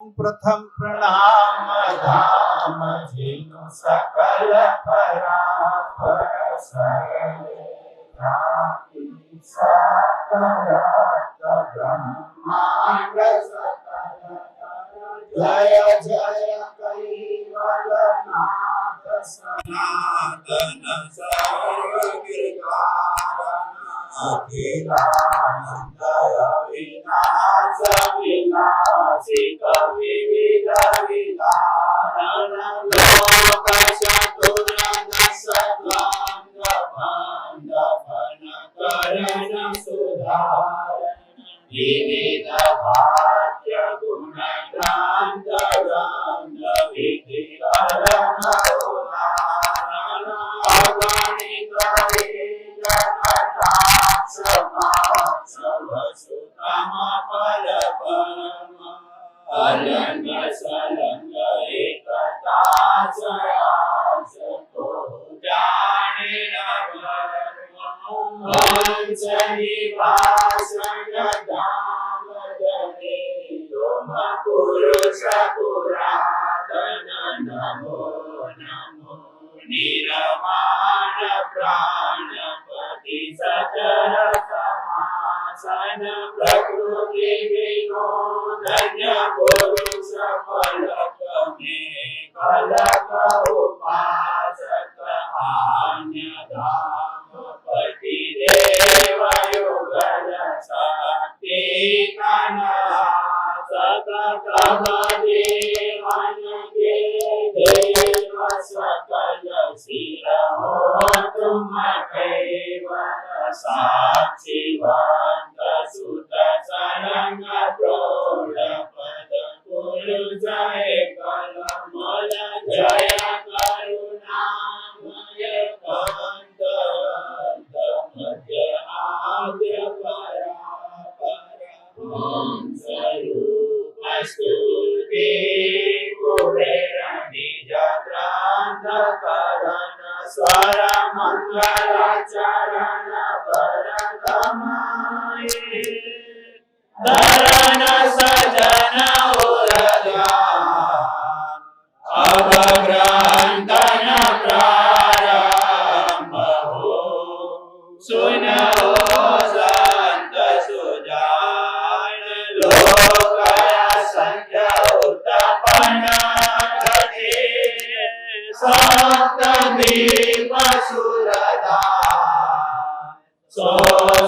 प्रथम प्रणाम धाम जिनु सकल परापर सरले राखी सकलत ब्रह्मांड सकल जय जय कैवलनाथ सनातन सर्वविकारण अखिलानंद अविनाश विनाशी कविविध विदारण लोक चतुर्दश द्वंद भंड भन करण सुधारण विविध भाग्य गुण ग्रंथ ग्रंथ विधि करण उदाहरण अगणित वसुतम पर परम अलंग सलंग एकता सयास को जाने न वंश निवासन धाम जने तुम पुरुष पुरातन नमो नमो निर्माण प्राणपति सचर समासन प्रकृति विनोदन पुरुष फलक में फलक उपासक आन्य धाम पति देव युगल शक्ति कनासक कह देवन के देव सकल सिर हो तुम केवल साक्षीवंत सुत सरंग प्रोढ़ पद कुल जय कलमल जय करुणामय कांत मध्य आद्य परापर स्वरूप स्तुति कुबेर निज ग्रंथ करण स्वर मंगल चरण पर कमाए धरण सजन और ध्यान अब ग्रंथन प्रारंभ हो सुनो संत सुजान लोक असंख्य उत्पन्न घटे सप्त दीप सुरधार सो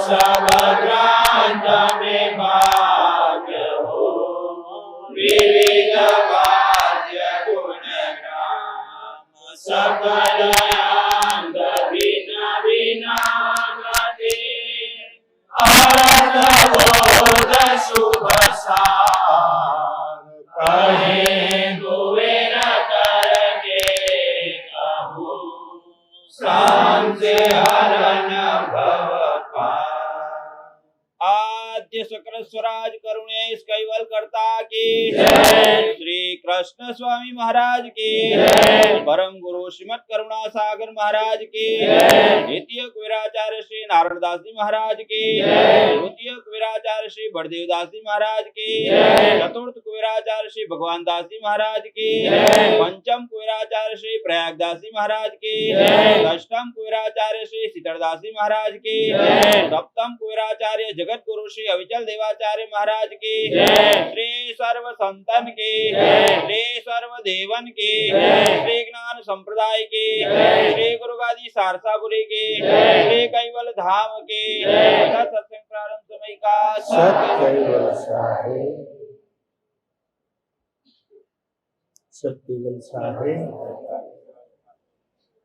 सब ग्रंथ में भाग्य हो विविध वाद्य गुण ग्राम सकल अंग भिन्न भिन्न गति अर्थ बोध शुभ सार कहे कुबेर करके कहूँ सांसे हरण भव आद्य सकल स्वराज करुणेश कैवल करता की श्री कृष्ण स्वामी महाराज की परम गुरु श्रीमद करुणा सागर महाराज की द्वितीय कुबेराचार्य श्री नारायण दास जी महाराज की तृतीय कुबेराचार्य श्री बड़देव दास जी महाराज की चतुर्थ कुबेराचार्य श्री भगवान दास जी महाराज की पंचम कुबेराचार्य श्री प्रयाग दास जी महाराज की अष्टम कुबेराचार्य श्री सीतरदास जी महाराज की सप्तम कुबेराचार्य जगत गुरु श्री अविचल देवाचार्य महाराज की श्री सर्व संतन की श्री सर्व देवन की श्री ज्ञान संप्रदाय की श्री गुरु गादी सारसापुरी की श्री कैवल धाम की सत्संग प्रारंभ समय का सत्यवल साहे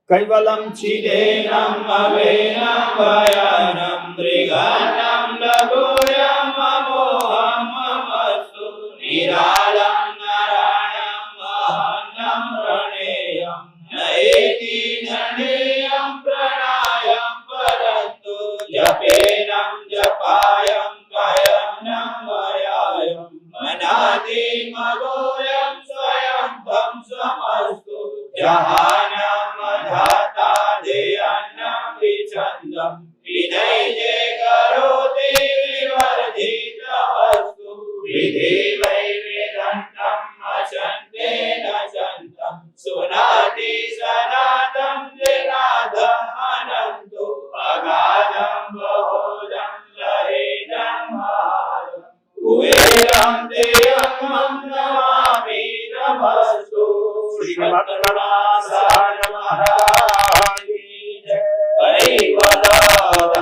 कैवलम चिदेनम अवेनम वयानम त्रिगानम लघुयम अमोहम अमस्तु निरालम नारायणम महन्नम प्रणेयम नएति ननेयम प्रणायम परन्तु जपेनम जपायम कायम वयायम मनाति मगोयम स्वयं तम समस्तु जहानम धाता देयन्नम विचंदम विनय जे करोति विवर्जित वस्तु विधि वै वेदांतम नमामि नमस्तु श्रीमद्करुणासागर महाराज की जय। हरिवदाधाम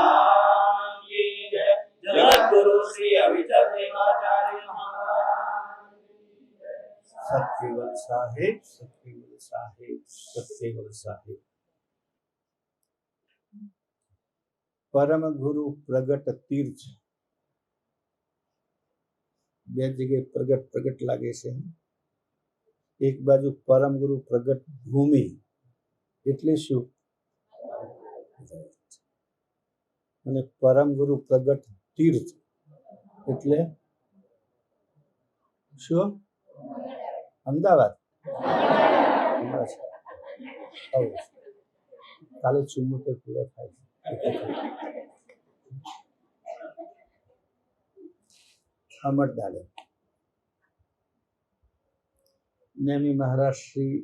की जय। जगद्गुरु श्री अभिचंद देवाचार्य महाराज की जय। सत्यवल साहेब, सत्यवल साहेब, सत्यवल साहेब। परम गुरु प्रगट तीर्थ બે જગ્યાએ પ્રગટ લાગે છે. એક બાજુ પરમ ગુરુ પ્રગટ ભૂમિ એટલે શું, અને પરમ ગુરુ પ્રગટ તીર્થ એટલે શું, અમદાવાદ. કાલે 74 પૂરા થાય છે. અમરદાડે નેમી મહારાજ શ્રી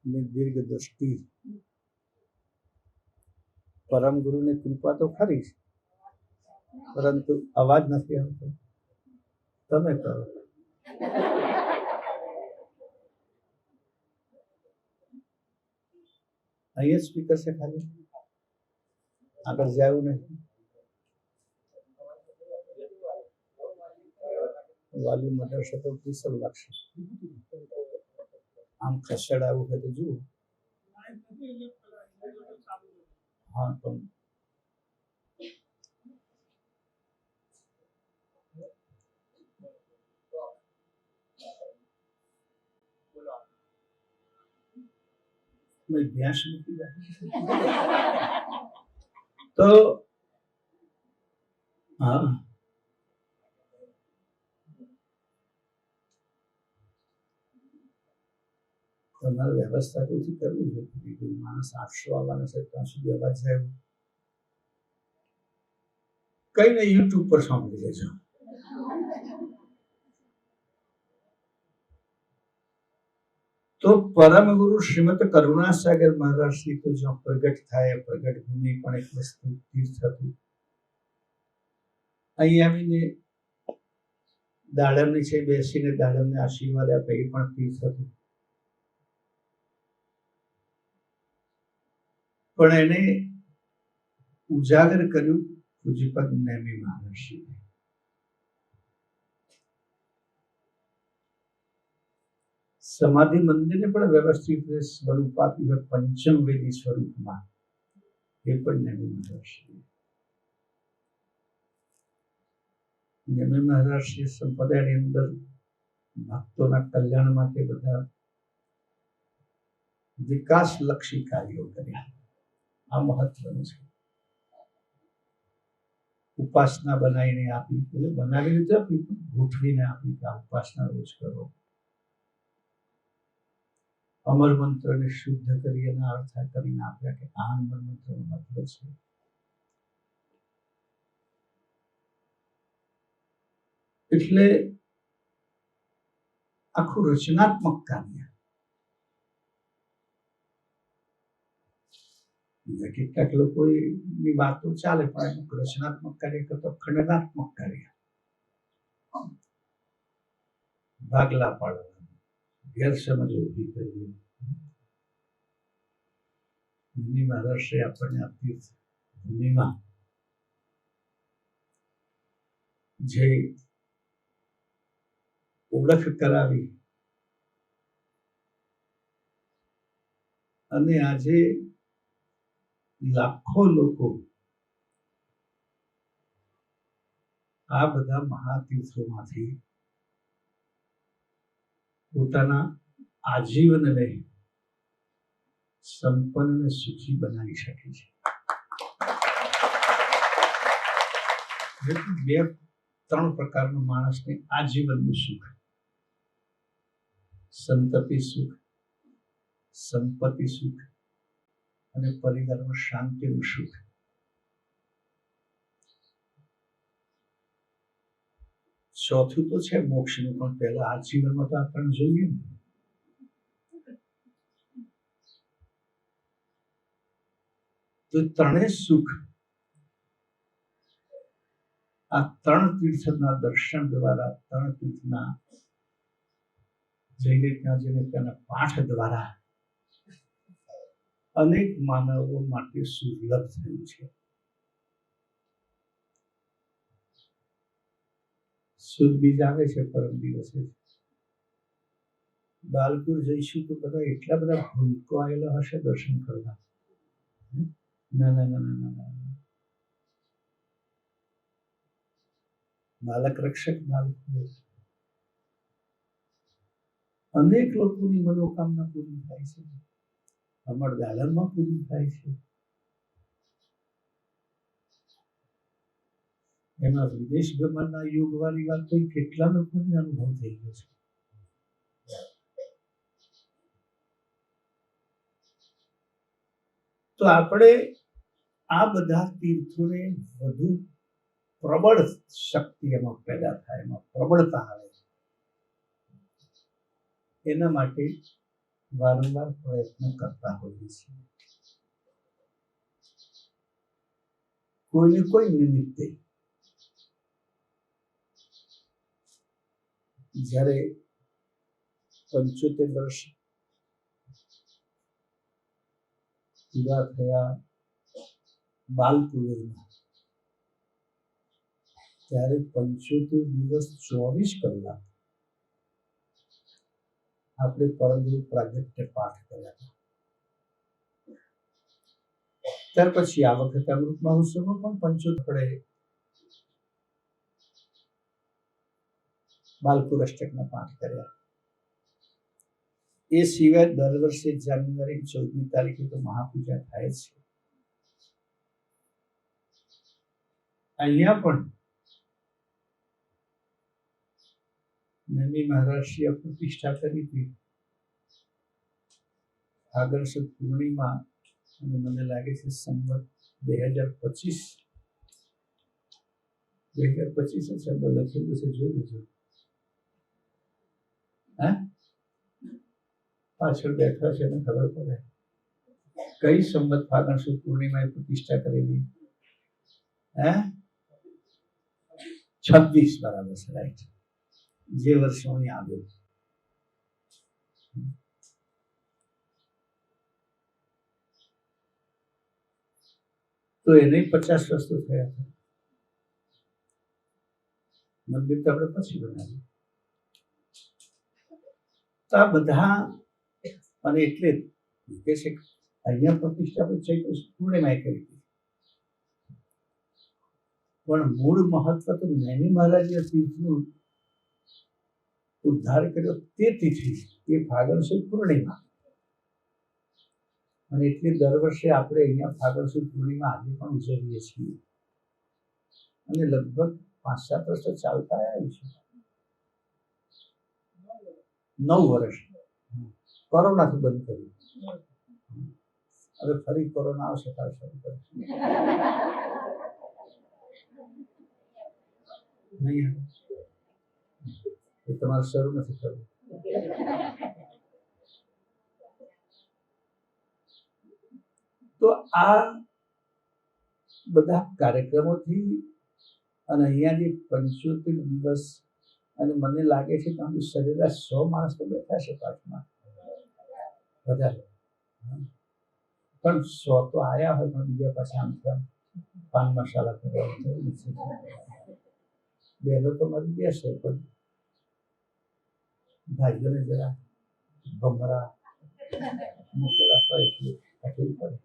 ની દીર્ઘ દ્રષ્ટિ, પરમ ગુરુની કૃપા તો ખરી છે, પરંતુ અવાજ નથી આવતો. તમે કરો. અહીંયા સ્પીકર છે, ખાલી આગળ જાવું નહીં. વાલ્યુમ વધારશે તો પીસલ લાગશે. આમ ખસેડાવું હોય તો જુઓ. હા, પણ ભેંસ મૂકી જાય તો હા, તમારે વ્યવસ્થા કોઈથી કરવી જોઈએ. માણસ 800 આવવાના છે, ત્યાં સુધી અવાજ જાય. કઈ ને યુટ્યુબ પર સાંભળી લેજો. તો પરમ ગુરુ શ્રીમદ કરુણાસાગર મહારાજ શ્રી તો જ્યાં પ્રગટ થાય, પ્રગટ ભૂમિ પણ એક વસ્તુ તીર્થ હતું. અહીં આવીને દાડમની છે બેસીને દાડમને આશીર્વાદ આપે, એ પણ તીર્થ હતું. પણ એને ઉજાગર કર્યું પૂજ્યપદ નેમી મહારાજશ્રીએ. સમાધિ મંદિરને પણ વ્યવસ્થિત સ્વરૂપ આપ્યું, પંચમ વેદી સ્વરૂપમાં. એ પણ નેમી મહારાજશ્રીએ. નેમી મહારાજશ્રી સંપ્રદાયની અંદર ભક્તોના કલ્યાણ માટે બધા વિકાસલક્ષી કાર્યો કર્યા. આ મહત્વનું છે. ઉપાસના બનાવીને આપી, એટલે બનાવી રીતે આપી, ગોઠવીને આપી કે આ ઉપાસના રોજ કરો. અમર મંત્રને શુદ્ધ કરી અને અર્થ કરીને આપ્યા કે આ અમર મંત્રનો મતલબ છે. એટલે આખું રચનાત્મક કાર્ય. કેટલાક લોકોની વાતો ચાલે, પણ અમુક રચનાત્મક કાર્ય કરતા ખંડનાત્મક કાર્ય, ભાગલા પાડવા, ગેરસમજ ઉભી કરવી. નેમી મહારાજશ્રી આપણને આ તીર્થ ભૂમિમાં જે ઓળખ કરાવી, અને આજે લાખો લોકો આ બધા મહાતીર્થોમાંથી પોતાના આજીવનને સંપન્ન અને સુખી બનાવી શકે છે. 2-3 પ્રકારનું માણસને આજીવનનું સુખ: સંતતિ સુખ, સંપત્તિ સુખ અને પરિવારમાં શાંતિનું સુખ. ચોથું તો છે મોક્ષનું, પણ પહેલા આ જીવનમાં તો આપણને જોઈએ ને. તો ત્રણેય સુખ આ ત્રણ તીર્થના દર્શન દ્વારા, ત્રણ તીર્થના જઈને ત્યાંના પાઠ દ્વારા અનેક માનવો માટે સુલભ થયું છે. સુદ બીજ આવે છે પરમ દિવસે. બાલપુર જઈશું તો બધા એટલા બધા ભૂલકો આવેલા હશે દર્શન કરવા. ના ના ના ના ના, બાલક રક્ષક બાલપુર અનેક લોકોની મનોકામના પૂરી થાય છે. અમરદાલનમાં પૂરી થાય છે. એમાં વિદેશ ગમનના યોગ વાળી વાત તો કેટલા લોકોને અનુભવ થઈ ગયો છે. તો આપણે આ બધા તીર્થોને વધુ પ્રબળ શક્તિ એમાં પેદા થાય, એમાં પ્રબળતા આવે, એના માટે વારંવાર પ્રયત્ન કરતા હોઈએ છીએ. કોઈને કોઈ નિમિત્તે જ્યારે 75 વર્ષ પૂરા થયા બાલપુરમાં, ત્યારે 75 દિવસ 24 કલાક આપણે પરમગુરુ પ્રાગટ્ય પાઠ કર્યા હતા. ત્યાર પછી આ વખતે અમૃત મહોત્સવમાં પણ 75 બાલપુર અષ્ટકના પાઠ કર્યા. એ સિવાય દર વર્ષે જાન્યુઆરી 14મી તારીખે તો મહાપૂજા થાય છે. અહીંયા પણ નમી મહારાષ્ટ્રીય પ્રતિષ્ઠા કરી હતી. ફાગણ સુદ પૂર્ણિમા, અને મને લાગે છે સંવત 2025 શબ્દ લખેલું છે, જોઈ લેજો. પાછળ બેઠા છે એને ખબર પડે કઈ સંવત ફાગણ સુદ પૂર્ણિમાએ પ્રતિષ્ઠા કરેલી. 26 બરાબર છે, રાઈટ. જે વર્ષે અહીં આવ્યો. તો એને 50 વર્ષ તો થયા હતા. મંદિર તો આપણે પછી બનાવ્યું. તો આ બધા, અને એટલે કે છે અહીંયા પ્રતિષ્ઠા આપણે ચૈત્ર પૂર્ણિમાએ કરી હતી, પણ મૂળ મહત્વ તો નૈની મહારાજે તીર્થનું ઉદ્ધાર કર્યો તે તિથિ, એ ફાગણ સુદ પૂર્ણિમા. અને એટલે દર વર્ષે આપણે અહીંયા ફાગણ સુદ પૂર્ણિમા આજે પણ ઉજવીએ છીએ. અને લગભગ 5-7 વર્ષ તો ચાલતા આવ્યું છે. 9 વર્ષ કોરોનાથી બંધ કર્યું. હવે ફરી કોરોના આવશે ત્યારે શરૂ કરીશું. નહીં તમારે શરૂ નથી કરવું. તો આ બધા કાર્યક્રમોથી અને અહીંયા જે 75 દિવસ, અને મને લાગે છે કે સરેરાશ 100 માણસ તો બેઠા છે પાઠમાં, વધારે પણ 100 તો આયા હોય, પણ બીજા પાછા આમ પાન મસાલા કરવા બેનો તો મારી બેસે, પણ ભાઈઓને જરા ભમરા મૂકેલા હોય એટલે તકલીફ પડે.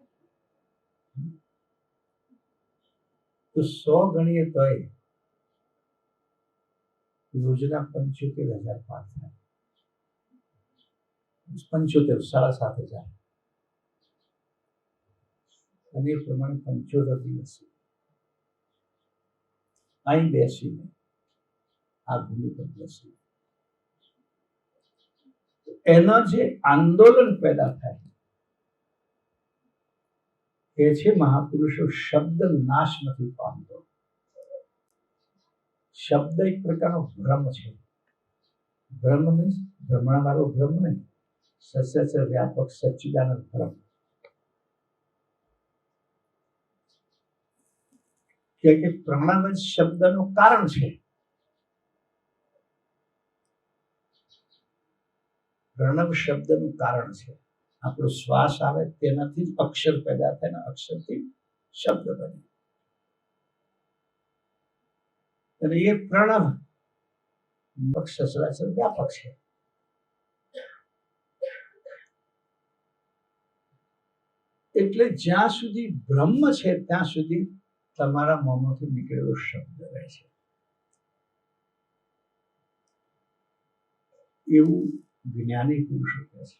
તો 100 ગણીએ તોય રોજના 75,000 પાઠ થાય. 75, 7,500. અને એ પ્રમાણે 75 દિવસ અહીં બેસીને આ ભૂમિ પર બેસી એના જે આંદોલન પેદા થાય એ છે મહાપુરુષો શબ્દ નાશ નથી પામતો. શબ્દ એક પ્રકારનો ભ્રમ છે. ભ્રમ મીન્સ ભ્રમણા વાળો ભ્રમ નહીં, સચરાચર વ્યાપક સચ્ચિદાનંદ ભ્રમ. કે પ્રણવ જ શબ્દનું કારણ છે. પ્રણવ શબ્દનું કારણ છે. આપણો શ્વાસ આવે તેનાથી જ અક્ષર પેદા થાય ને અક્ષરથી શબ્દ બને. અને એ પ્રણવ સચરાચર વ્યાપક છે. એટલે જ્યાં સુધી બ્રહ્મ છે ત્યાં સુધી તમારા મોંમાંથી નીકળેલો શબ્દ રહે છે. એવું જ્ઞાની પુરુષો કહે છે.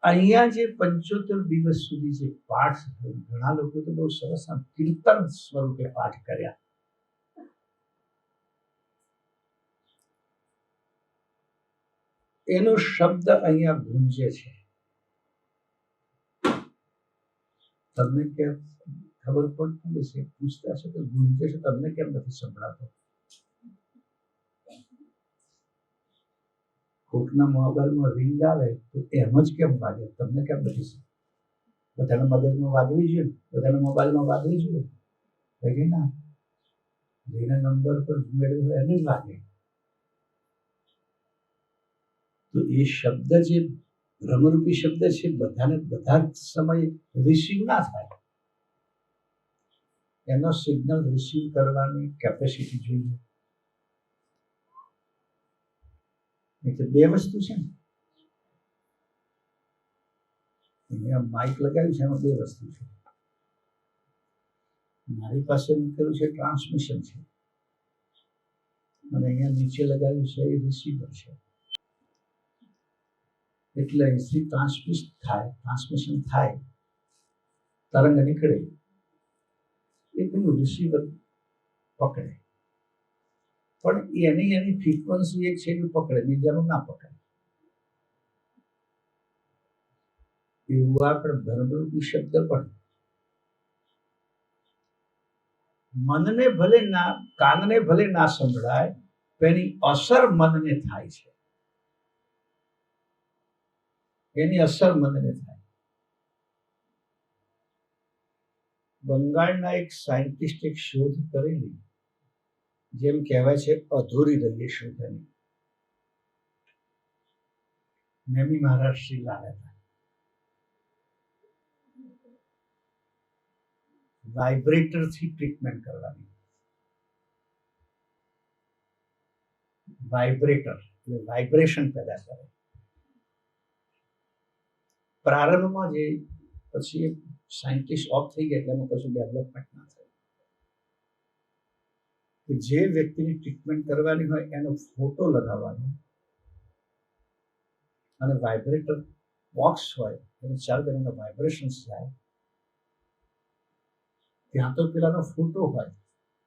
અહીંયા જે 75 દિવસ સુધી જે પાઠ થયો, ઘણા લોકો તો બહુ સરસ કીર્તન સ્વરૂપે પાઠ કર્યા. એનો શબ્દ અહીંયા ગુંજે છે. તમને કેમ ખબર પડતી હશે? પૂછતા છે કે ગુંજે છે, તમને કેમ નથી સંભળાતો? કોકના મોબાઈલમાં રિંગ આવે તો એમ જ કેમ વાગે, તમને કેમ નથી? બધાના મગજમાં વાગવી જોઈએ, બધાના મોબાઈલમાં વાગવી જોઈએ કે ના? જેના નંબર પર મેળવ્યો હોય એને જ વાગે. તો એ શબ્દ જે બ્રહ્મરૂપી શબ્દ છે, બધાને બધા જ સમયે રિસીવ ના થાય. એનો સિગ્નલ રિસીવ કરવાની કેપેસિટી જોઈએ. એટલે બે વસ્તુ છે ને, અહીંયા માઇક લગાવ્યું છે, એમાં બે વસ્તુ છે. મારી પાસે મૂકેલું છે ટ્રાન્સમિશન છે, અને અહીંયા નીચે લગાવ્યું છે એ રિસીવર છે. એટલે અહીંથી ટ્રાન્સમિશન થાય, તરંગ નીકળે, એ પેલું રિસીવર પકડે. પણ એની ફ્રીક્વન્સી એક છે એ પકડે, બીજાનું ના પકડે. એવું આપણે બ્રહ્મરૂપી શબ્દ પણ મનને ભલે ના, કાનને ભલે ના સંભળાય, એની અસર મનને થાય છે. એની અસર મનને થાય. બંગાળના એક સાયન્ટિસ્ટ એક શોધ કરેલી, જેમ કહેવાય છે અધૂરી રહી શોધ એની. નેમી મહારાજશ્રી લાવ્યા હતા. વાઇબ્રેટરથી ટ્રીટમેન્ટ કરવાની. વાઇબ્રેટર એટલે વાઇબ્રેશન પેદા કરે. પ્રારંભમાં જે પછી સાયન્ટિસ્ટ ઓફ થઈ ગયા એટલે એમાં કશું ડેવલપમેન્ટ ના થયું. જે વ્યક્તિની ટ્રીટમેન્ટ કરવાની હોય એનો ફોટો લગાવવાનો, અને વાઇબ્રેટર બોક્સ હોય એને 4 ગણાના વાઇબ્રેશન્સ જાય. ત્યાં તો પેલાનો ફોટો હોય,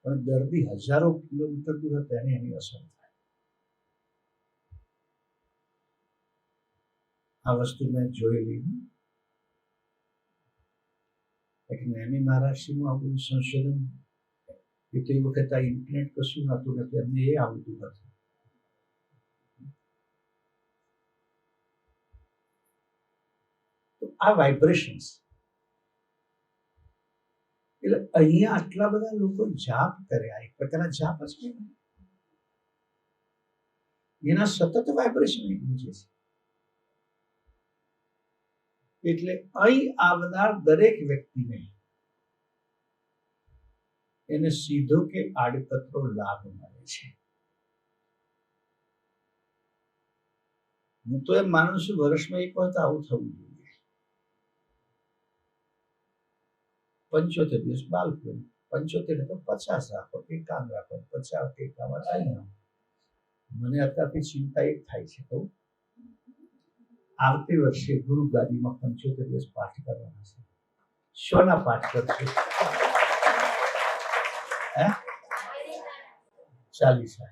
પણ દર્દી હજારો કિલોમીટર દૂર હોય તેને એની અસર થાય. આ વસ્તુ મેં જોયેલી. નેમી મહારાજશ્રીનું આ બધું સંશોધન, એ વખત આ ઇન્ટરનેટ કશું નતું, એટલે એમને એ આવતું હતું. તો આ વાઇબ્રેશન્સ, એટલે અહીંયા આટલા બધા લોકો જાપ કર્યા, એક પ્રકારના જાપ જ કહેવાય. એના સતત વાઇબ્રેશન ગુંજે છે. એટલે અહીં આવનાર દરેક વ્યક્તિને એને સીધો કે આડકતરો લાભ મળે છે. હું તો એમ માનું છું વર્ષમાં એક વખત આવું થવું જોઈએ. 75 દિવસ બાલકુલ, 75 તો 50 રાખો, 51 રાખો, 50 51 આવી. મને અત્યારથી ચિંતા એક થાય છે, તો આવતી વર્ષે ગુરુ ગાદીમાં 75 દિવસ પાઠ કરવાના છે. શોના પાઠ કરશે? 40.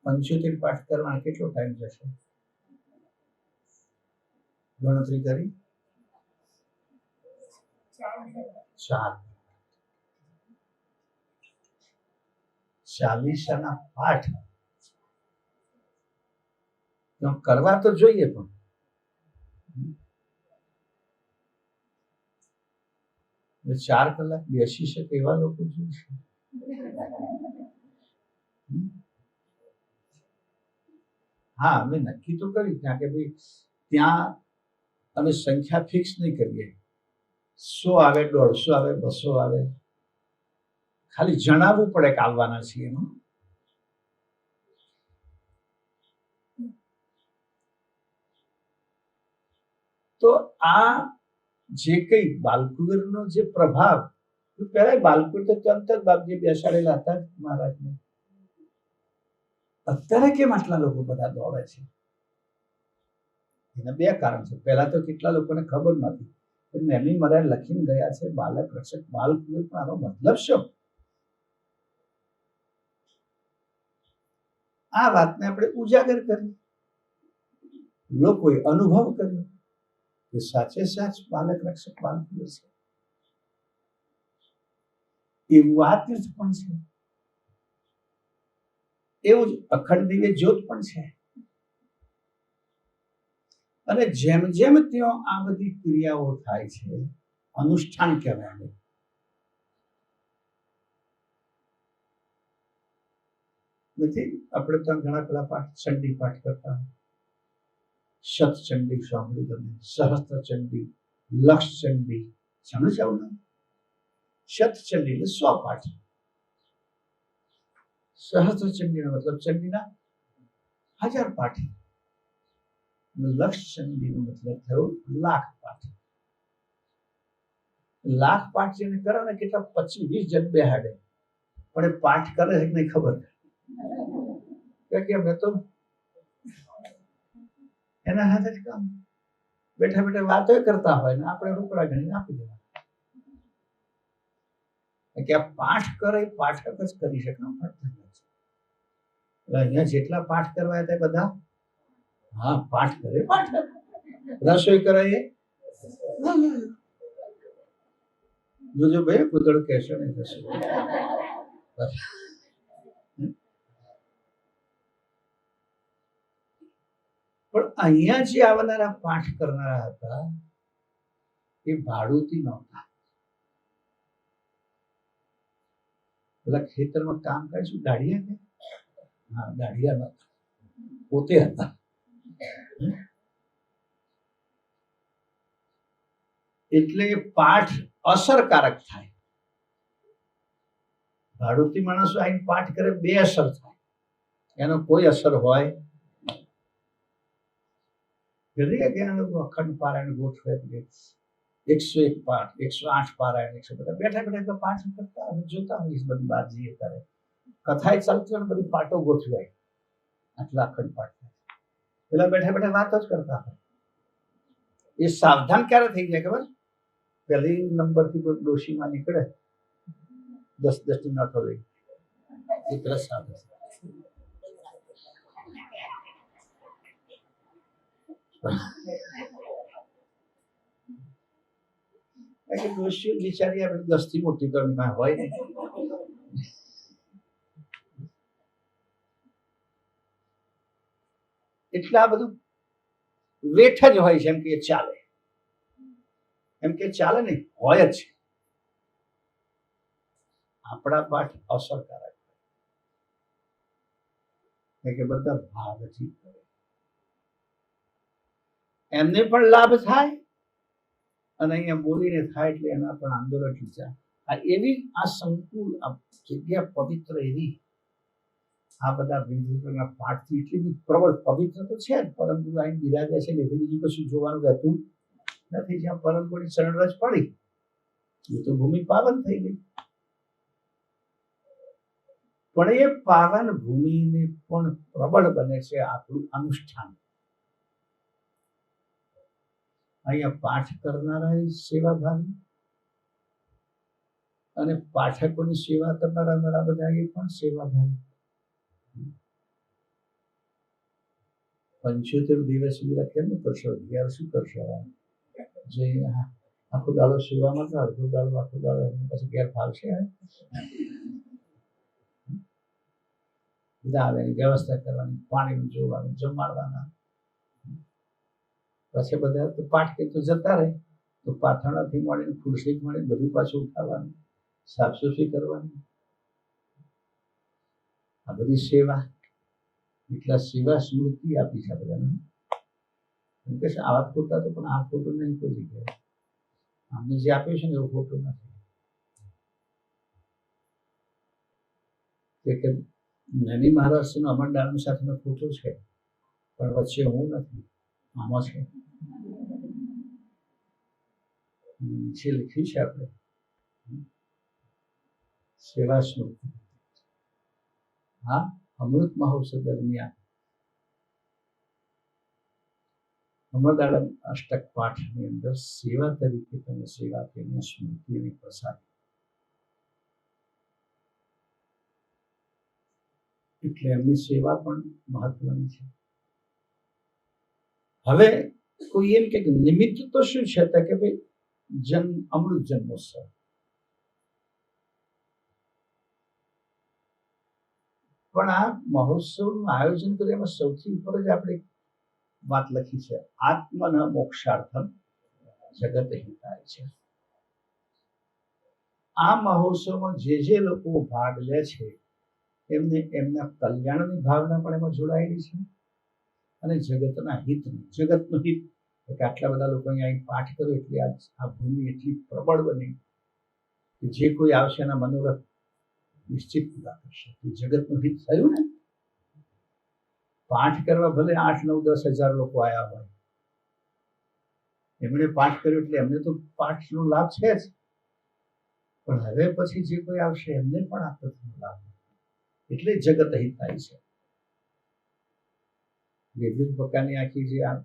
75 પાઠ કરવાના કેટલો ટાઈમ જશે? ગણતરી કરી? 4. 40 પાઠ કરવા તો જોઈએ, પણ 4 કલાક બેસી શકે એવા લોકો જોઈશે. હા, અમે નક્કી તો કરી ત્યાં કે ભાઈ ત્યાં અમે સંખ્યા ફિક્સ નહીં કરીએ. 100 આવે, 150 આવે, 200 આવે, ખાલી જણાવવું પડે કે આવવાના છીએ એમાં. તો આ જે કઈ બાલકુવીરનો જે પ્રભાવ, પહેલા બાલકુવીર તો તંત જ બાપજી બેસાડેલા હતા મહારાજને. અત્યારે કેમ આટલા લોકો બધા દોડે છે? એના 2 કારણ છે. પહેલા તો કેટલા લોકોને ખબર નથી. નેમી મહારાજ લખીને ગયા છે બાલક રક્ષક બાલકુવીર, પણ આનો મતલબ શું? આ વાતને આપણે ઉજાગર કરી, લોકોએ અનુભવ કર્યો કે સાચે સાચ બાલક રક્ષક બાલકુવીર છે. એવું આ તીર્થ પણ છે, એવું જ અખંડ દિવ્ય જ્યોત પણ છે. અને જેમ જેમ ત્યાં આ બધી ક્રિયાઓ થાય છે, અનુષ્ઠાન કહેવાય. નથી આપણે ત્યાં ઘણા પેલા પાઠ, ચંડી પાઠ કરતા, શતચંડી સાંભળ્યું તમે, સહસ્ત્રચંડી, લક્ષચંડી સાંભળ્યું છે આવું? શતચંડી એટલે 100 પાઠ. સહસ્ત્રચંડીનો મતલબ ચંડીના 1000 પાઠ. લક્ષચંડીનો મતલબ થયો 1,00,000 પાઠ. 1,00,000 પાઠ જેને કરે ને કેટલા 25-20 જણ બેહાડે, પણ એ પાઠ કરે છે કે નહીં ખબર. કે અમે તો એના હાથે જ કામ, બેઠા બેઠા વાતો કરતા હોય ને આપણે રોકડા ગણીને આપી દેવા. કે આ પાઠ કરે પાઠક જ કરી શકે. અહીંયા જેટલા પાઠ કરવા હતા બધા, હા પાઠ કરે પાઠક. રસોઈ કરે એ જોજો ભાઈ, કુતરો કહેશો નહીં રસોઈ. પણ અહીંયા જે આવનારા પાઠ કરનારા હતા એ ભાડુતી નહોતા. પેલા ખેતરમાં કામ કરીશું દાઢિયા કે, હા દાઢિયા નહોતા, પોતે હતા. એટલે પાઠ અસરકારક થાય. ભાડુતી માણસો આવીને પાઠ કરે, 2 અસર થાય, એનો કોઈ અસર હોય. અખંડ પારાયણ ગોઠવે, 101 પાઠ, 108 પારાયણ, 100 બધા બેઠા બેઠા પાઠ કરતા અમે જોતા હોઈએ. બધી બાદ જઈએ ત્યારે કથા ચાલતી હોય, બધી પાઠો ગોઠવાય, આટલા અખંડ પાઠ. પેલા બેઠા બેઠા વાતો જ કરતા હોય. એ સાવધાન ક્યારે થઈ જાય ખબર? પહેલી નંબર થી કોઈ ડોશીમાં નીકળે 10-10 ની નોટો લઈ, એ પેલા સાવધાન. ડોશીઓ બિચારી આપણે 10 થી મોટી તો હોય ને. એટલે આ બધું વેઠ જ હોય છે, એમ કે ચાલે, એમ કે ચાલે ને હોય જ. આપણા પાઠ અસરકારક કે બધા ભાવથી કરે, એમને પણ લાભ થાય અને અહીંયા બોલીને થાય, એટલે એના પણ આંદોલન જાય. આ એવી આ સંકુલ આ જગ્યા પવિત્ર એવી, આ બધા વિધિના પાઠથી એટલી પ્રબળ પવિત્ર તો છે જ, પરંતુ અહીં બિરાજ્યા છે ને બીજું કશું જોવાનું રહેતું નથી. જ્યાં પરંપરાની શરણરજ પડી એ તો ભૂમિ પાવન થઈ ગઈ. પણ એ પાવન ભૂમિને પણ પ્રબળ બને છે આપણું અનુષ્ઠાન. અહીંયા પાઠ કરનારા સેવાભાવી અને પાઠકોની સેવા કરનારા મારા બધા એ પણ સેવાભાવી. 75 દિવસ સુધી કેમ કરશો? યાર શું કરશો? જે આખો દાડો સેવામાં તો અડધો દાડો આખો દાડો પછી ઘેર ફાવશે. બધા આવે, વ્યવસ્થા કરવાની, પાણીનું જોવાનું, જમાડવાના, પછી બધા તો પાઠ કે તો જતા રહે. તો પાથરણાથી મળીને ખુરશી મળીને બધું પાછું ઉઠાવવાનું, સાફ સફાઈ કરવાની, આ બધી સેવા. એટલા સેવા સ્મૃતિ આપી છે બધાને. એમ કે છે આવા ફોટા તો, પણ આ ફોટો નહીં કોઈ જગ્યાએ. અમને જે આપ્યો છે ને એવો ફોટો નથી. કે નવી મહારાષ્ટ્રનો અમરદાન સાથેનો ફોટો છે, પણ વચ્ચે હું નથી, આમાં છે. જે લખ્યું છે આપણે સેવા સ્મૃતિ. હા, અમૃત મહોત્સવ દરમિયાન અમરદાન અષ્ટક પાઠની અંદર સેવા તરીકે તમે સેવા કરીને સ્મૃતિને પ્રસારી. એટલે એમની સેવા પણ મહત્વની છે. હવે કોઈ એમ કે નિમિત્ત તો શું છે કે ભાઈ અમૃત જન્મોત્સવ. પણ આ મહોત્સવનું આયોજન કરી એમાં સૌથી ઉપર જ આપણે વાત લખી છે, આત્મન મોક્ષાર્થમ જગત હિતાય છે. આ મહોત્સવમાં જે લોકો ભાગ લે છે એમને એમના કલ્યાણની ભાવના પણ એમાં જોડાયેલી છે, અને જગતના હિતનું. જગતનું હિત કે આટલા બધા લોકો અહીંયા પાઠ કર્યો એટલે આ ભૂમિ એટલી પ્રબળ બની કે જે કોઈ આવશે એના મનોરથ નિશ્ચિત પૂરા કરશે. જગતનું હિત થયું ને. પાઠ કરવા ભલે 8-9-10 હજાર લોકો આવ્યા હોય, એમણે પાઠ કર્યો એટલે એમને તો પાઠનો લાભ છે જ, પણ હવે પછી જે કોઈ આવશે એમને પણ આ તત્વનો લાભ, એટલે જગત હિતાય છે. વિવિધ પ્રકારની આખી જે આ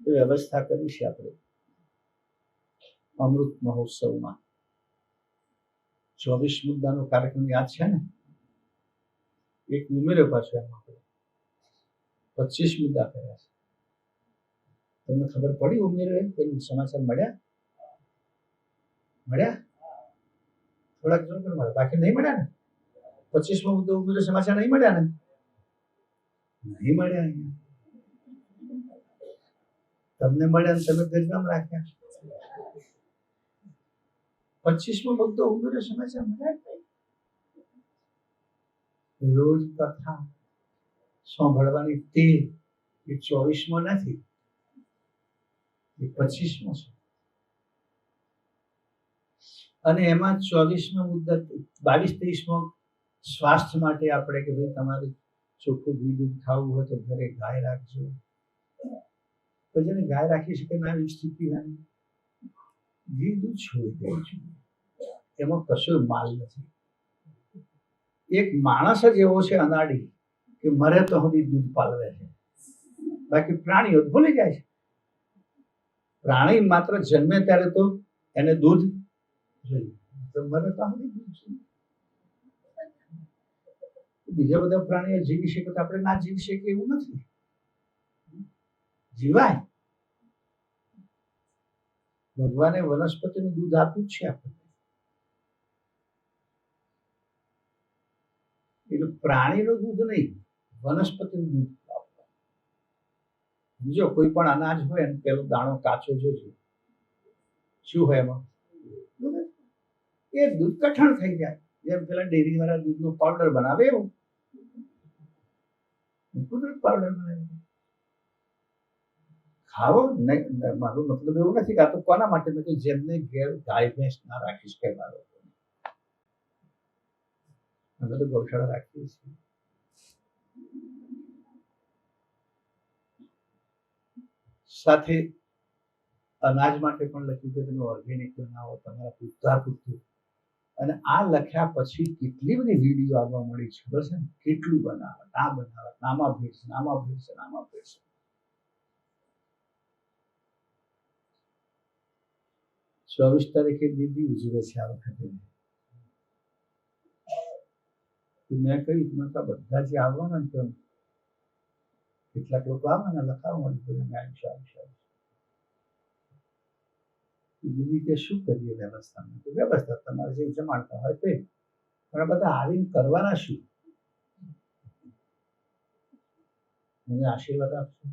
વ્યવસ્થા કરી છે આપણે અમૃત મહોત્સવમાં. 24 મુદ્દાનો કાર્યક્રમ યાદ છે ને? એક ઉમેર્યો પાછો એમાં 25 મુદ્દા કર્યા છે. તમને ખબર પડી ઉમેર્યો? કોઈ સમાચાર મળ્યા? થોડાક જણ મળે, બાકી નહીં મળ્યા ને. 25મો મુદ્દો ઉમેર્યો, સમાચાર નહીં મળ્યા ને? નહીં મળ્યા. તમને મળ્યા, તમે ગજબામ રાખ્યા. 25મો મુદ્દો ઉમેર્યો, સમાચાર મળ્યા. રોજ કથા સાંભળવાની ટેવ એ 24મો નથી, એ 25મો છે. અને એમાં 24મો મુદ્દા 22-23મો સ્વાસ્થ્ય માટે આપણે કે ભાઈ તમારે ચોખ્ખું ઘી દૂધ ખાવું હોય તો ઘરે ગાય રાખજો. તો જેને ગાય રાખી શકે ના એવી સ્થિતિ નથી, ઘી દૂધ છોડી દેવું જોઈએ. એમાં કશો માલ નથી. એક માણસ જ એવો છે અનાડી કે મરે તો સુધી દૂધ પાલવે છે, બાકી પ્રાણીઓ ભૂલી જાય છે. પ્રાણી માત્ર જન્મે ત્યારે તો એને દૂધ જોઈએ, મરે તો સુધી દૂધ જોઈએ. બીજા બધા પ્રાણીઓ જીવી શકે તો આપણે ના જીવી શકીએ એવું નથી. જીવાય. ભગવાને વનસ્પતિનું દૂધ આપ્યું છે આપણને. એટલે પ્રાણીનું દૂધ નહીં, વનસ્પતિનું દૂધ આપવાનું. જો કોઈ પણ અનાજ હોય એનો પેલો દાણો કાચો જોજો, શું હોય એમાં? એ દૂધ કઠણ થઈ જાય. જેમ પેલા ડેરી વાળા દૂધનો પાવડર બનાવે એવું કુદરત પાવડર બનાવે. ખાવો નહીં, મારો મતલબ એવું નથી કે આ તો કોના માટે, મેં તો જેમને ઘેર ગાય ભેંસ ના રાખી શકે મારો. અમે તો ગૌશાળા રાખીએ છીએ. સાથે અનાજ માટે પણ લખ્યું કે તમે ઓર્ગેનિક બનાવો, તમારા પૂરતા પૂરતું. અને આ લખ્યા પછી કેટલી બધી વિડીયો આવવા મળી છે, બસ ને કેટલું બનાવટ, આ બનાવટ, આમાં ભેળસેળ, આમાં ભેળસેળ, આમાં ભેળસેળ. 24 તારીખે દીદી ઉજવે છે આ વખતે. મેં કહ્યું તમે તો બધા જે આવવાના ને, કેટલાક લોકો આવવાના લખાવવા મળી. દીદી કે શું કરીએ વ્યવસ્થામાં? વ્યવસ્થા તમારે જે જમાડતા હોય તે, પણ બધા આવીને કરવાના શું? મને આશીર્વાદ આપશો?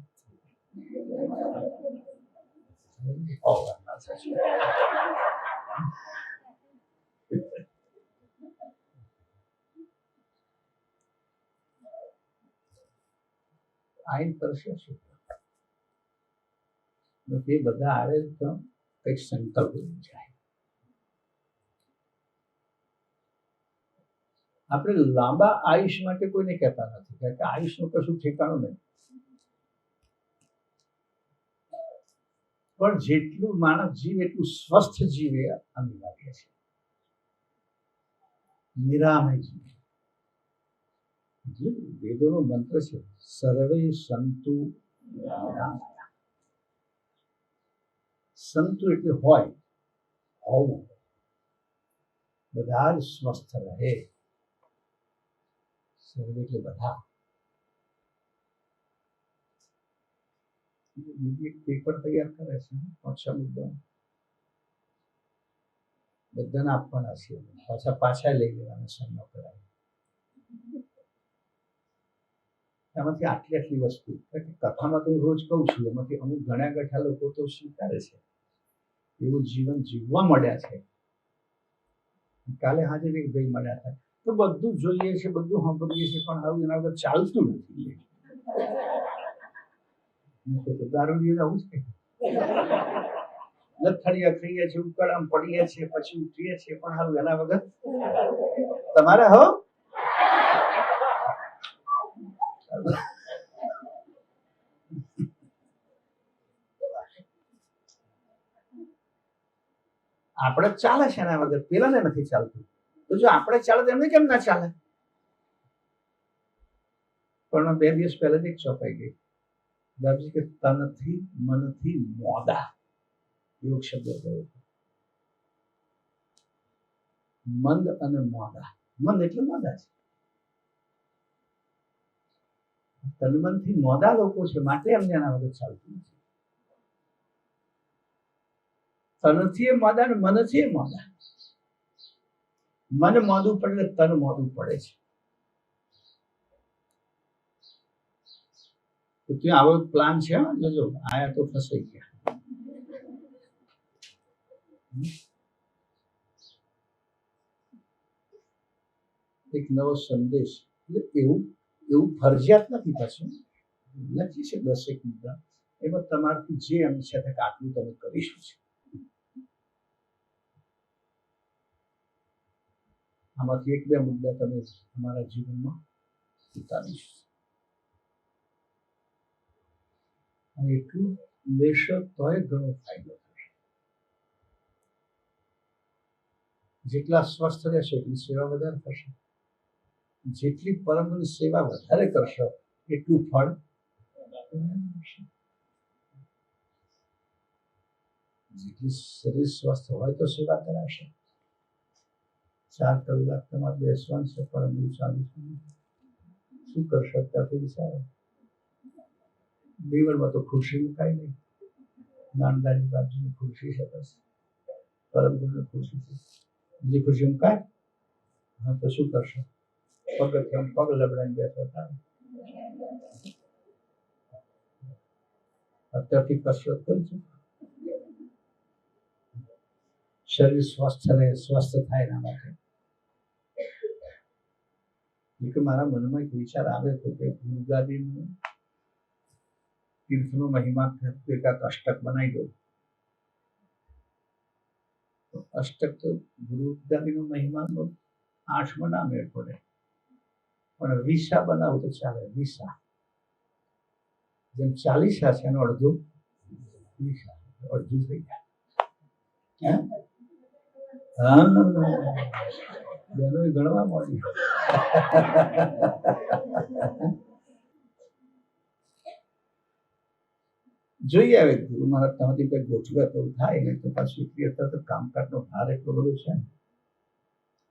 વારના થશે. આઈન કરશે શું? એ બધા આવે તો કઈક સંકલ્પ લઈ જાય. આપણે લાંબા આયુષ માટે કોઈને કહેતા નથી, કારણ કે આયુષનું કશું ઠેકાણું નહીં. પણ જેટલું માણસ જીવે એટલું સ્વસ્થ જીવે અનિવાર્ય છે. નિરામય જીવે. વેદોનો મંત્ર છે સર્વે સંતુ નિરામયા. સંતુ એટલે હોય, હોવું, બધા જ સ્વસ્થ રહે. સર્વે એટલે બધા. એક પેપર તૈયાર કરે છે, 5 મુદ્દા બધાને આપવાના છે, પાછા લઈ લેવાના, સહીઓ કરાવી. એમાંથી આટલી આટલી વસ્તુ કથામાં તો રોજ કહું છું, એમાંથી અમુક ઘણા ગઠા લોકો તો સ્વીકારે છે, એવું જીવન જીવવા મળ્યા છે. કાલે હાજર એક ભાઈ મળ્યા હતા, તો બધું જોઈએ છે, બધું સાંભળીએ છીએ, પણ આવું એના વગર ચાલતું નથી. દારૂ લઈને આવું છે, લથડિયા ખાઈએ છીએ, ઉકળામ પડીએ છીએ, પછી ઉઠીએ છીએ, પણ હારું એના વગર તમારે હો. આપણે ચાલે છે એના વગર, પેલાને નથી ચાલતું. તો જો આપણે ચાલે તો એમને કેમ ના ચાલે? પણ 2 દિવસ પહેલા જ એક ચોપાઈ ગઈ, દાદાજી કે તનથી મનથી મોદા એવો શબ્દ કયો. મંદ અને મોદા. મંદ એટલે મોદા છે. તનમનથી મોદા લોકો છે, માટે એમને એના વગર ચાલતું નથી. તનથી એ મોદા ને મનથી એ મોદા. મન મોદું પડે તન મોદું પડે છે. તો ત્યાં આવો પ્લાન છે, જો આયા તો ફસાઈ ગયા. એક નવો સંદેશ, એટલે એવું ફરજિયાત નથી. પાછું લખી છે 10 મુદ્દા, એમાં તમારાથી જે એમની સાથે આટલું તમે કરીશું છે. આમાંથી 1-2 મુદ્દા તમે તમારા જીવનમાં ઉતારીશું, અને એટલું લેશો તોય ઘણો ફાયદો થશે. જેટલા સ્વસ્થ રહેશો એટલી સેવા વધારે થશે. જેટલી પરમની સેવા વધારે કરશો એટલું ફળ. જેટલી શરીર સ્વસ્થ હોય તો સેવા કરાશે. 4 કલાક તમારે બેસવાનું છે, પરમ ચાલુ છે, શું કરશો અત્યારથી વિચારો. જીવનમાં તો ખુરશી મુકાય નહીં. નાનદાની બાજુની ખુરશી છે, બસ પરમ ગુરુની ખુરશી છે. બીજી ખુરશી મુકાય? હા, તો શું કરશો? પગથિયાં પગ લબડાઈને બેઠા હતા. અત્યારથી કસરત કરીશું. શરીર સ્વસ્થ રહે, સ્વસ્થ થાય એના માટે. કે મારા મનમાં એક વિચાર આવે તો કે ગુરુગાદીનું તીર્થનો મહિમા એકાદ અષ્ટક બનાવી દો. અષ્ટક તો ગુરુગાદીનો મહિમાનો 8માં ના મેળ પડે, પણ વિસા બનાવો તો ચાલે. વિસા જેમ 40 છે, એનો અડધું વિસા, અડધું થઈ જાય. હા, બેનો ગણવા મળી. જોઈએ હવે ગુરુ મહારાજ તમારી કઈ ગોઠવે તો થાય, નહીં તો પાછું એટલી અત્યારે કામકાજનો ભાર એટલો બધો છે ને,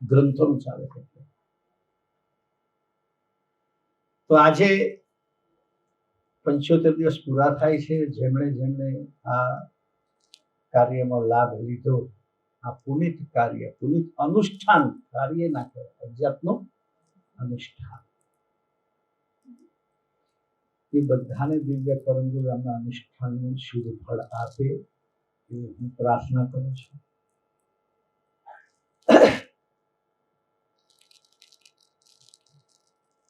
ગ્રંથોનું ચાલે છે. તો આજે 75 દિવસ પૂરા થાય છે. જેમણે આ કાર્યમાં લાભ લીધો, આ પુનિત કાર્ય, પુનિત અનુષ્ઠાન, કાર્ય ના કહેવાય, અધ્યાત્મનું અનુષ્ઠાન, એ બધાને દિવ્ય પરમ ગુરુ એમના અનુષ્ઠાનનું શુભ ફળ આપે કે હું પ્રાર્થના કરું છું.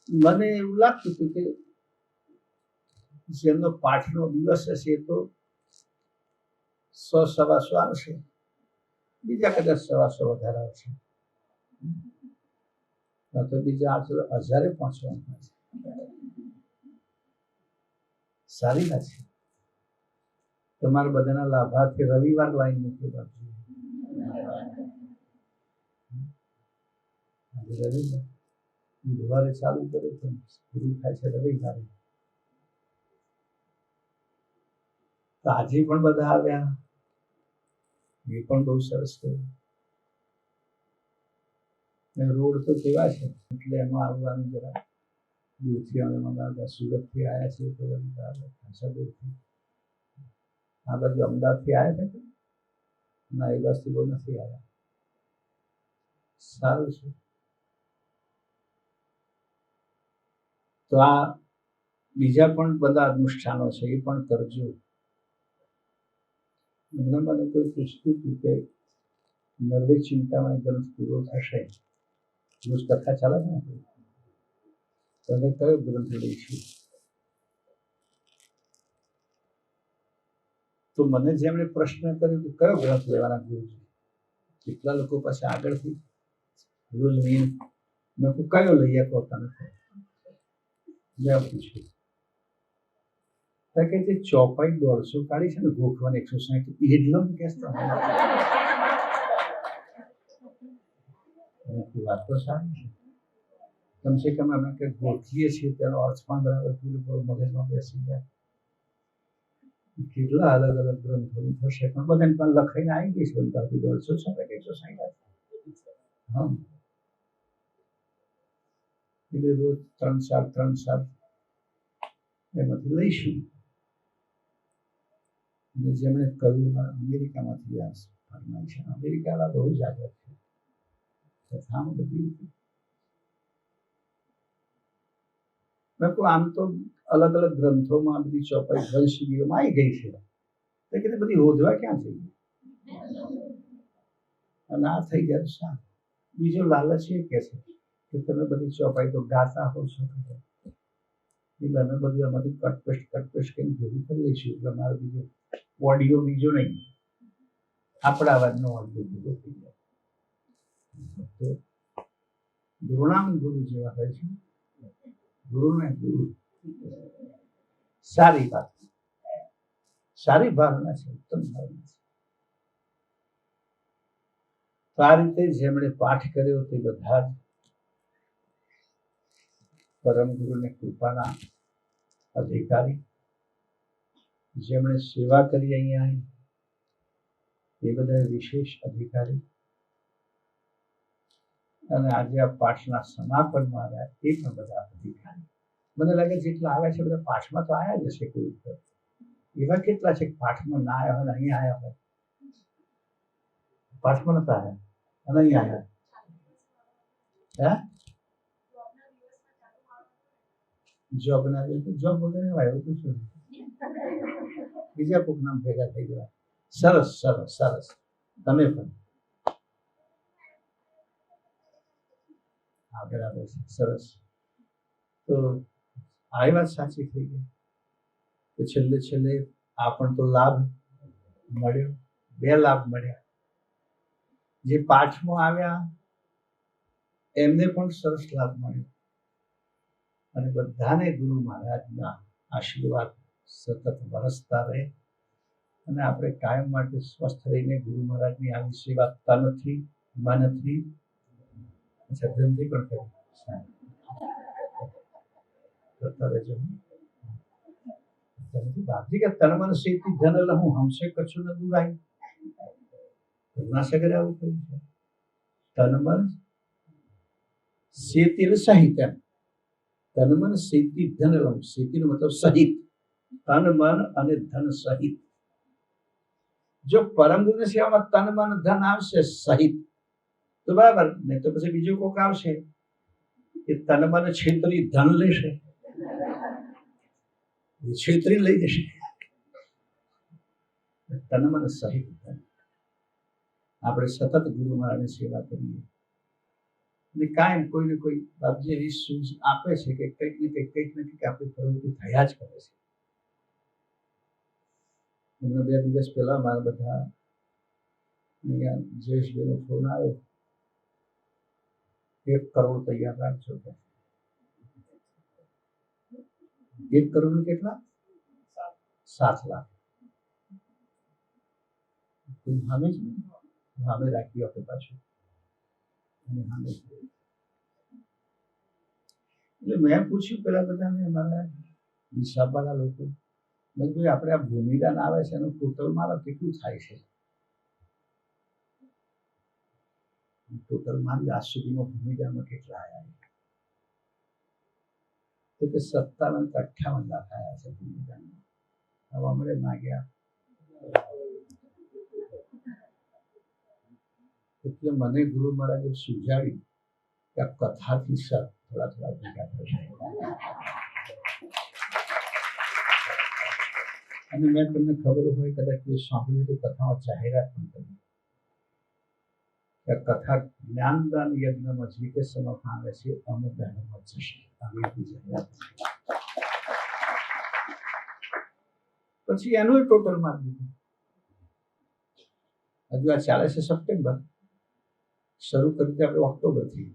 મને એવું લાગતું હતું કે જેમનો પાઠનો દિવસ હશે એ તો 100-125 આવશે, બીજા કદાચ 125 વધારે આવશે, તો બીજા 1000 પહોંચવાનું છે. સારી વાત છે. તમારા બધાના લાભાર્થી રવિવાર લાઈન મૂકી રાખજો. આજે રવિવાર, બુધવારે ચાલુ કરે તો પૂરું થાય છે રવિવારે. તો આજે પણ બધા આવ્યા, એ પણ બહુ સરસ કર્યું. રોડ તો કેવા છે એટલે એમાં આવવાનું જરા દૂરથી અમે મંગાવતા. સુરતથી આવ્યા છીએ તો ખાસા દૂરથી. આ બાજુ અમદાવાદથી આવ્યા છે ના, એ બાજુ બહુ નથી આવ્યા. સારું છે. તો આ બીજા પણ બધા અનુષ્ઠાનો છે, એ પણ કરજો. હમણાં મને કોઈ પૂછતું હતું કે નર્વે ચિંતામણી ગ્રંથ પૂરો થશે, રોજ કથા ચાલે છે ને, તમે કયો ગ્રંથ લઈશું? તો મને જેમણે પ્રશ્ન કર્યો કે કયો ગ્રંથ લેવાના ગુરુજી, કેટલા લોકો પછી આગળથી રોજ મેં કયો લઈ આપો તમે મેં પૂછ્યું કે જે ચોપાઈ 150 કાઢી છે ને ગોખવાને 160 એટલો કેસતો વાત તો સારી છે. કમસે કમ અમે કે ગોખીએ છીએ તેનો અર્થ પણ બરાબર પૂરેપૂરો મગજમાં બેસી જાય. કેટલા અલગ અલગ ગ્રંથો થશે પણ બધાને પણ લખાઈને આવી ગઈ છે બધા 150 160. હા, એટલે રોજ 3-4 એમાંથી લઈશું. અને જેમણે કહ્યું અમેરિકામાંથી આ ફરમાય છે, અમેરિકાના બહુ જ આગળ છે કથામાં બધી રીતે. આમ તો અલગ અલગ ગ્રંથોમાં બધી ચોપાઈ ગ્રંથશિબિરોમાં આવી ગઈ છે, તો કે બધી હોદવા ક્યાં થઈ અને આ થઈ ગયા સારું. બીજો લાલચ એ કે છે કે તમે બધી ચોપાઈ તો ગાતા હો છો, એટલે અમે બધું એમાંથી કટપેસ્ટ કરીને ભેગું કરી લઈશું. એટલે અમારો બીજો ઓડિયો બીજો નહીં, આપણા અવાજનો ઓડિયો ભેગો થઈ જાય. તો ગુરુનામ ગુરુ જેવા હોય છે, ગુરુને ગુરુ. સારી વાત, સારી ભાવના છે, ઉત્તમ ભાવના છે. તો આ રીતે જેમણે પાઠ કર્યો તે બધા જ પરમ ગુરુને કૃપાના અધિકારી. જેમણે સેવા કરી અહીંયા એ બધા વિશેષ અધિકારી. અને આજે આ પાઠના સમાપનમાં આવ્યા એ પણ બધા અધિકારી. મને લાગે જેટલા આવ્યા છે બધા પાઠમાં તો આવ્યા જ હશે. કોઈ એવા કેટલા છે પાઠમાં ના આવ્યા હોય અહીંયા આવ્યા હોય? પાઠમાં નતા આવ્યા અને અહીંયા આવ્યા. હે, જોબ ના જોબ વગર આવ્યો તો શું, બીજા કોઈક નામ ભેગા થઈ ગયા. સરસ સરસ સરસ. તમે પણ હા, બરાબર છે, સરસ. તો આ વાત સાચી થઈ ગઈ કે છેલ્લે આ પણ તો લાભ મળ્યો. 2 લાભ મળ્યા. જે પાઠમાં આવ્યા એમને પણ સરસ લાભ મળ્યો. અને બધાને ગુરુ મહારાજના આશીર્વાદ સતત વરસતા રહે અને આપણે કાયમ માટે સ્વસ્થ રહીને ગુરુ મહારાજની આવી સેવા તનથી મનથી ધનથી પણ કરતા રહેજો. બાપજી કે તન મન સેતી ધન લહું હમસે કછું ન દુરાય. કરુણાસાગરે આવું કહ્યું છે. તન મન સેતી સહિત, તન મન સેતી ધન લહું. સેતીનો મતલબ સહિત, તન મન અને ધન સહિત. જો પરમ ગુરુની સેવામાં તન મન ધન આવશે સહિત તો બરાબર, નહીં તો પછી બીજું કોક આવશે કે તન મન છેતરી ધન લેશે, છેતરી લઈ જશે. તન મન સહિત આપણે સતત ગુરુ મહારાજની સેવા કરીએ અને કાયમ કોઈ ને કોઈ બાપજી એવી સૂઝ આપે છે કે કંઈક ને કંઈક આપણી પ્રવૃત્તિ થયા જ કરે છે. હમણાં 2 દિવસ પહેલા મારા બધા અહીંયા જયેશભાઈનો ફોન આવ્યો, 1 કરોડ તૈયાર રાખજો. 1 કરોડ કેટલા? 7 લાખ. સામે જ ને સામે રાખ્યું આપણે પાછું. અને સામે એટલે મેં પૂછ્યું પેલા બધાને, અમારા હિસાબવાળા લોકો, મેં કીધું આપણે આ ભૂમિદાન આવે છે એનું ટોટલ મારા કેટલું થાય છે? ટોટલ મારી આજ સુધીમાં ભૂમિદાનમાં કેટલા આવ્યા? તો કે 57 કે 58 લાખ આવ્યા છે ભૂમિદાનમાં. હવે અમે માગ્યા એટલે મને ગુરુ મહારાજે સુજાડ્યું કે આ કથાથી થોડા ભેગા થશે. અને મેં તમને ખબર હોય કદાચ સાંભળ્યું તો કથામાં જાહેરાત પણ કરી કે કથા જ્ઞાનદાન યજ્ઞમાં જે કે સમર્પણ આવે છે અમદાનમાં જશે. જાહેરાત પછી એનું ટોટલ મારી દીધું. હજુ આ ચાલે છે સપ્ટેમ્બર, શરૂ કર્યું આપણે ઓક્ટોબરથી.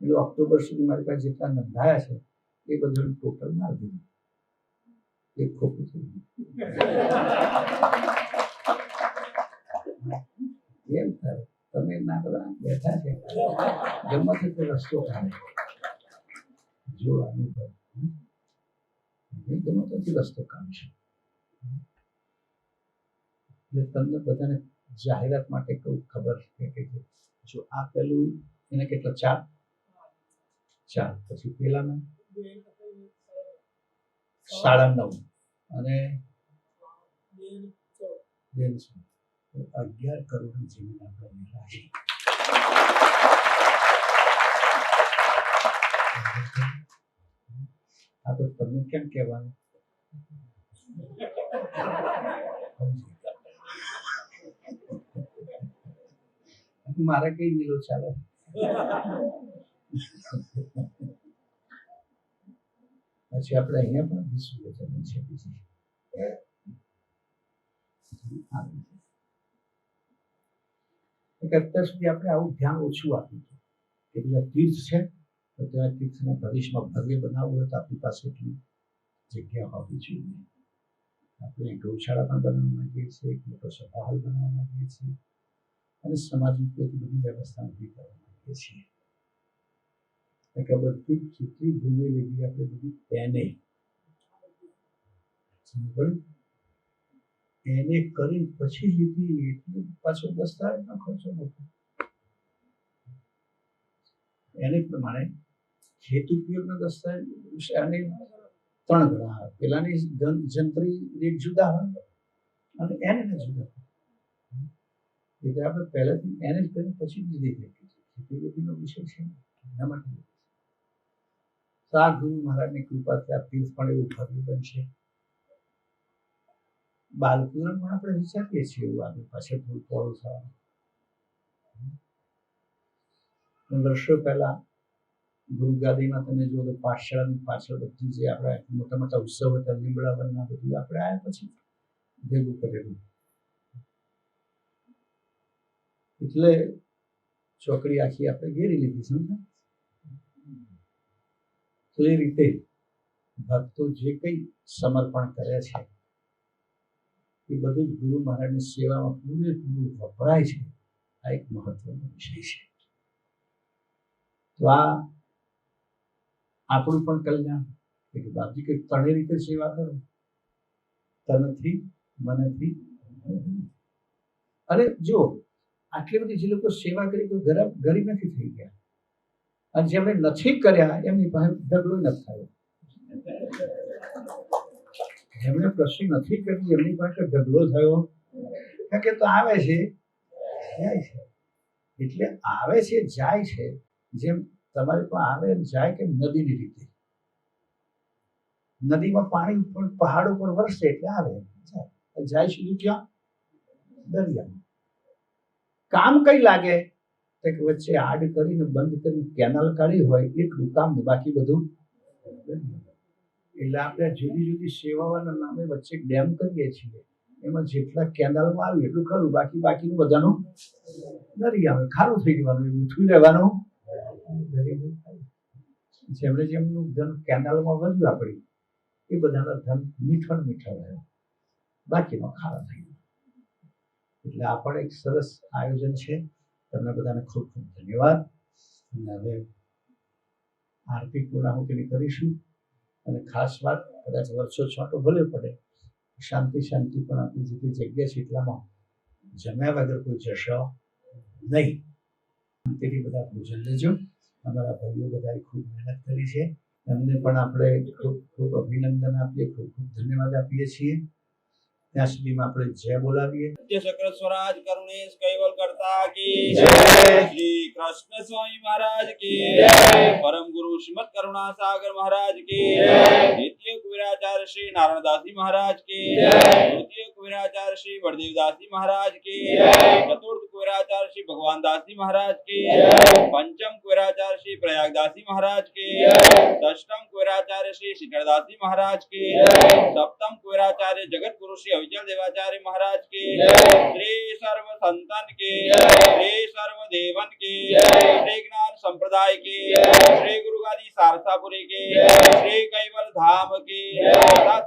એટલે ઓક્ટોબર સુધી મારી પાસે જેટલા નોંધાયા છે એ બધાનું ટોટલ મારી દીધું. એક ખોટું થઈ ગયું. એમ થાય તમે ના બધા બેઠા છે ગમત તો રસ્તો કાઢે જો અનુભવ ગમતથી રસ્તો કાઢશે. એટલે તમને બધાને જાહેરાત માટે કહું, ખબર છે કે જો આ પેલું એને કેટલા 4 પછી પેલાના 9.5 અને 11 કરોડની જમીન આપણે મેળવી. આ તો તમને કેમ કહેવાનું? મારે કઈ મિલો ચાલે. પછી આપણે અહીંયા પણ 20 વીઘા જમીન છે બીજી. અત્યાર સુધી આપણે આવું ધ્યાન ઓછું આપ્યું કે બીજા તીર્થ છે તો ત્યાં તીર્થને ભવિષ્યમાં ભવ્ય બનાવવું હોય તો આપણી પાસે એટલી જગ્યા હોવી જોઈએ. આપણે ગૌશાળા પણ બનાવવા માંગીએ છીએ, એક મોટો સભા હોલ બનાવવા માંગીએ છીએ અને સમાજની બધી વ્યવસ્થા ઊભી કરવા માંગીએ છીએ. કે બધી જેટલી ભૂમિ લીધી આપણે બધી એને કરી પછી લીધી એટલે પાછો દસ્તાવેજનો ખર્ચો મોટો. એને પ્રમાણે ખેત ઉપયોગનો દસ્તાવેજ અને 3 ગણા આવે. પેલાની જંત્રી રેટ જુદા હોય અને એને જુદા હોય. એટલે આપણે પહેલાથી એને જ કરી પછી લીધી ખેતીનો વિષય છે એના માટે. ગુરુ મહારાજની કૃપાથી આ તીર્થ પણ એવું ભવ્ય બનશે. બાલપુરમ પણ આપણે વિચારીએ છીએ એવું આગળ પાછળ થોડું પોળું થવાનું. વર્ષો પહેલા ગુરુગાદીમાં તમે જુઓ તો પાઠશાળાની પાછળ બધું જે આપણે મોટા મોટા ઉત્સવ હતા લીમડા વનના બધું આપણે આવ્યા પછી ભેગું કરેલું. એટલે ચોકડી આખી આપણે ઘેરી લીધી. સમજા? તો એ રીતે ભક્તો જે કંઈ સમર્પણ કરે છે એ બધું ગુરુ મહારાજની સેવામાં પૂરેપૂરું વપરાય છે. આ એક મહત્વનો વિષય છે. તો આ આપણું પણ કલ્યાણ કે બાપજી કંઈક 3 રીતે સેવા કરો, તનથી, મનથી. અરે જો આટલી બધી જે લોકો સેવા કરી કોઈ ગરીબ નથી થઈ ગયા અને જેમણે નથી કર્યા એમની પાસે ઢગલો નથી થયો. જેમણે કશું નથી કર્યું એમની પાસે ઢગલો થયો. કારણ કે તો આવે છે જાય છે. એટલે આવે છે જાય છે જેમ તમારી પાસે આવે એમ જાય કે નદીની રીતે. નદીમાં પાણી ઉપર પહાડ ઉપર વરસે એટલે આવે જાય સીધું ક્યાં? દરિયામાં. કામ કઈ લાગે? તો કે વચ્ચે આડ કરીને બંધ કરીને કેનાલ કાઢી હોય એટલું કામ, બાકી બધું દરિયામાં. એટલે આપણે જુદી જુદી સેવાઓના નામે વચ્ચે ડેમ કરીએ છીએ, એમાં જેટલા કેનાલમાં આવ્યું એટલું ખરું, બાકીનું બધાનું દરિયામાં ખારું થઈ જવાનું, મીઠું રહેવાનું. જેમણે જેમનું ધન કેનાલમાં વધ્યું આપણી, એ બધાના ધન મીઠો રહ્યો, બાકીનો ખારો થઈ ગયો. એટલે આ પણ એક સરસ આયોજન છે. તમને બધાને ખૂબ ખૂબ ધન્યવાદ. અને હવે આરતી પૂર્ણાહુતિની કરીશું. અને ખાસ વાત, કદાચ વર્ષો છોટો ભલે પડે, શાંતિ પણ આપણી જેટલી જગ્યા છે એટલામાં જમ્યા વગર કોઈ જશો નહીં. તેથી બધા ભોજન લેજો. અમારા ભાઈઓ બધાએ ખૂબ મહેનત કરી છે, એમને પણ આપણે ખૂબ ખૂબ અભિનંદન આપીએ, ખૂબ ખૂબ ધન્યવાદ આપીએ છીએ. ત્યાં સુધીમાં આપણે જય બોલાવીએ. સત્ય ચક્ર સ્વરાજ કરુણેશ કૈવલ કરતા કી જય. શ્રી કૃષ્ણ સ્વામી મહારાજ કી જય. પરમ ગુરુ શ્રીમદ કરુણા સાગર મહારાજ કી જય. દ્વિતીય કુબેરાચાર્ય શ્રી નારાયણદાસજી મહારાજ કી જય. તૃતીય કુબેરાચાર્ય શ્રી બળદેવદાસજી મહારાજ કી જય. ચતુર્થ કુબેરાચાર્ય શ્રી ભગવાનદાસજી મહારાજ કી જય. પંચમ કુબેરાચાર્ય શ્રી પ્રયાગદાસજી મહારાજ કી જય. ષષ્ઠમ કુબેરાચાર્ય શ્રી શિખરદાસજી મહારાજ કી જય. સપ્તમ કુબેરાચાर्य जगत गुरु श्री अविचल देवाचार्य महाराज के जय। श्री सर्व संतन के जय। श्री सर्व देवन के जय। श्री ज्ञान संप्रदाय के जय। श्री गुरु गादी सारसापुरी के जय। श्री कैवल धाम के जय। तथा